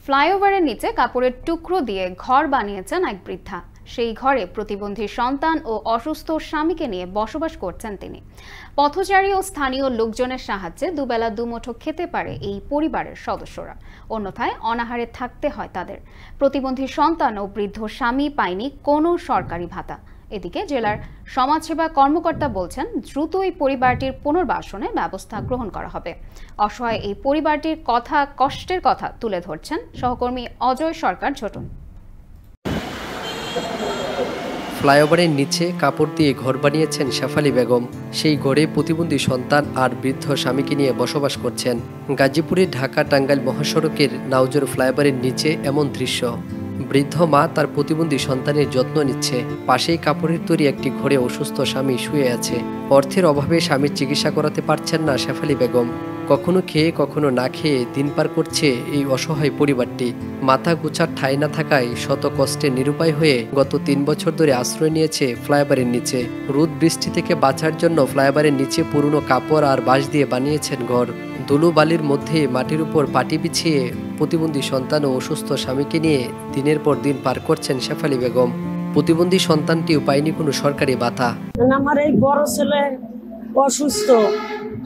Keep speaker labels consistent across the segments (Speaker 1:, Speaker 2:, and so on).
Speaker 1: ফ্লাইওভারের নিচে কাপড়ের টুকরো দিয়ে ঘর বানিয়েছেন এক বৃদ্ধা। সেই ঘরে প্রতিবন্ধী সন্তান ও অসুস্থ স্বামীকে নিয়ে বসবাস করছেন তিনি। পথচারী ও স্থানীয় লোকজনের সাহায্যে দুবেলা দুমুঠো খেতে পারে এই পরিবারের সদস্যরা, অন্যথায় অনাহারে থাকতে হয় তাদের। প্রতিবন্ধী সন্তান ও বৃদ্ধ স্বামী পায়নি কোনো সরকারি ভাতা। এদিকে জেলার সমাজসেবা কর্মকর্তা বলছেন, দ্রুতই পরিবারটির পুনর্বাসনে ব্যবস্থা গ্রহণ করা হবে। অসহায় এই পরিবারটির কষ্টের কথা তুলে ধরছেন সহকর্মী অজয় সরকার ছোটন।
Speaker 2: ফ্লাইওভারের নিচে কাপড় দিয়ে ঘর বানিয়েছেন শেফালী বেগম। সেই ঘরে প্রতিবন্ধী সন্তান আর বৃদ্ধ স্বামীকে নিয়ে বসবাস করছেন। গাজীপুরের ঢাকা টাঙ্গাইল মহাসড়কের নাউজোর ফ্লাইওভারের নিচে এমন দৃশ্য। বৃদ্ধ মা তার প্রতিবন্ধী সন্তানের যত্ন নিচ্ছে। পাশেই কাপড়ের তৈরি একটি ঘরে অসুস্থ স্বামী শুয়ে আছে। অর্থের অভাবে স্বামীর চিকিৎসা করাতে পারছেন না শেফালী বেগম। কখনো খেয়ে কখনো না খেয়ে দিন পার করছে এই অসহায় পরিবারটি। মাথা গোছার ঠাঁই না থাকায় শত কষ্টে নিরুপায় হয়ে গত 3 বছর ধরে আশ্রয় নিয়েছে ফ্লাইওভারের নিচে। রোদ বৃষ্টি থেকে বাঁচার জন্য ফ্লাইওভারের নিচে পুরনো কাপড় আর বাঁশ দিয়ে বানিয়েছেন ঘর। ধুলো বালির মধ্যে মাটির উপর পাটি বিছিয়ে প্রতিবন্ধী সন্তান ও অসুস্থ স্বামীকে নিয়ে দিনের পর দিন পার করছেন শেফালী বেগম। প্রতিবন্ধী সন্তানটিও পায়নি কোনো সরকারি ভাতা।
Speaker 3: আমার এই বড় ছেলে অসুস্থ,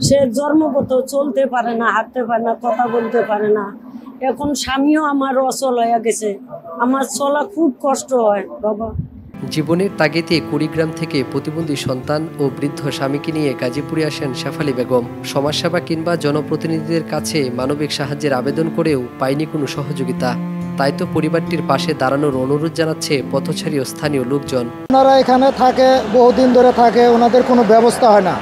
Speaker 3: সে জন্মগত চলতে পারে না, হাঁটতে পারে না, কথা বলতে পারে না। এখন স্বামীও আমার অচল হয়ে গেছে, আমার চলা খুব কষ্ট হয় বাবা।
Speaker 2: জীবনের তাগিদে কুড়িগ্রাম থেকে প্রতিবন্ধী সন্তান ও বৃদ্ধ স্বামীকে নিয়ে গাজীপুরে আসেন শেফালী বেগম। সমাজসেবা কিংবা জনপ্রতিনিধিদের কাছে মানবিক সাহায্যের আবেদন করেও পায়নি কোনো সহযোগিতা। তাই তো পরিবারটির পাশে দাঁড়ানোর অনুরোধ জানাচ্ছে পথচারী ও স্থানীয় লোকজন।
Speaker 4: ওনারা এখানে থাকে, বহুদিন ধরে থাকে, ওনাদের কোনো ব্যবস্থা হয় না।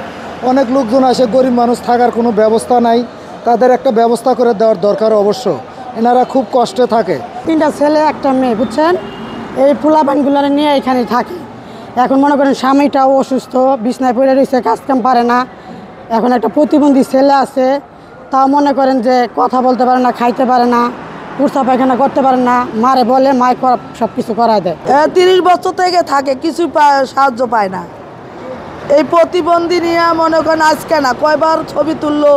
Speaker 4: অনেক লোকজন আসে, গরিব মানুষ, থাকার কোনো ব্যবস্থা নাই। তাদের একটা ব্যবস্থা করে দেওয়ার দরকার অবশ্য। এনারা খুব কষ্টে থাকে।
Speaker 3: 3টা ছেলে একটা মেয়ে, বুঝছেন, এই পোলাপানগুলো নিয়ে এখানে থাকে। এখন মনে করেন স্বামীটাও অসুস্থ, বিছনায় পড়ে রয়েছে, কাজকাম পারে না। এখন একটা প্রতিবন্ধী ছেলে আছে, তাও মনে করেন যে কথা বলতে পারে না, খাইতে পারে না, পুরসা পায়খানা করতে পারে না। মারে বলে মায় সব কিছু করায় দেয়।
Speaker 5: 30 বছর থেকে থাকে, কিছু সাহায্য পায় না। এই প্রতিবন্ধী নিয়ে মনে করেন আজকে না কয়বার ছবি তুললো,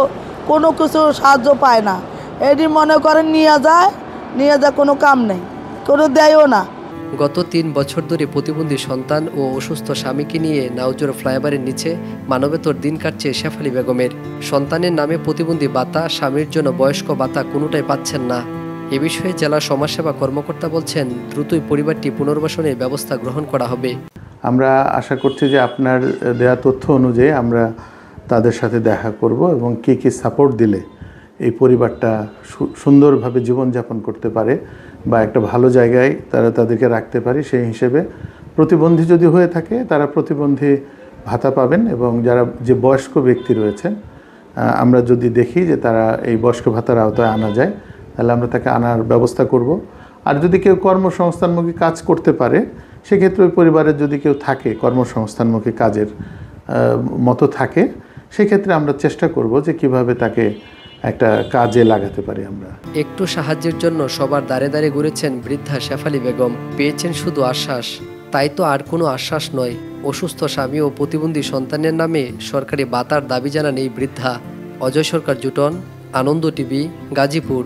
Speaker 5: কোনো কিছু সাহায্য পায় না। এটি মনে করেন নিয়ে যায় কোনো কাম নেই, কোনো দেয়ও না।
Speaker 2: গত 3 বছর ধরে প্রতিবন্ধী সন্তান ও অসুস্থ স্বামীকে নিয়ে নাউজোর ফ্লাইওভারের নিচে মানবেতর দিন কাটছে শেফালী বেগমের। সন্তানের নামে প্রতিবন্ধী ভাতা, স্বামীর জন্য বয়স্ক ভাতা কোনোটাই পাচ্ছেন না। এ বিষয়ে জেলা সমাজসেবা কর্মকর্তা বলছেন, দ্রুতই পরিবারটি পুনর্বাসনের ব্যবস্থা গ্রহণ করা হবে।
Speaker 6: আমরা আশা করছি যে আপনার দেয়া তথ্য অনুযায়ী আমরা তাদের সাথে দেখা করব এবং কী সাপোর্ট দিলে এই পরিবারটা সুন্দরভাবে জীবনযাপন করতে পারে বা একটা ভালো জায়গায় তাদেরকে রাখতে পারি, সেই হিসেবে প্রতিবন্ধী যদি হয়ে থাকে তারা প্রতিবন্ধী ভাতা পাবেন, এবং যারা যে বয়স্ক ব্যক্তি রয়েছেন আমরা যদি দেখি যে তারা এই বয়স্ক ভাতার আওতায় আনা যায়, তাহলে আমরা তাকে আনার ব্যবস্থা করব। আর যদি কেউ কর্মসংস্থানমুখী কাজ করতে পারে, সেক্ষেত্রে ওই পরিবারের যদি কেউ থাকে কর্মসংস্থানমুখী কাজের মতো থাকে, সেক্ষেত্রে আমরা চেষ্টা করব যে কিভাবে তাকে একটা কাজে লাগাতে পারি আমরা।
Speaker 2: একটু সাহায্যের জন্য সবার দ্বারে দ্বারে ঘুরেছেন বৃদ্ধা শেফালী বেগম। পেয়েছেন শুধু আশ্বাস, তাই তো আর কোনো আশ্বাস নয়। অসুস্থ স্বামী ও প্রতিবন্ধী সন্তানের নামে সরকারি ভাতার দাবি জানান এই বৃদ্ধা। অজয় সরকার জুটন, আনন্দ টিভি, গাজীপুর।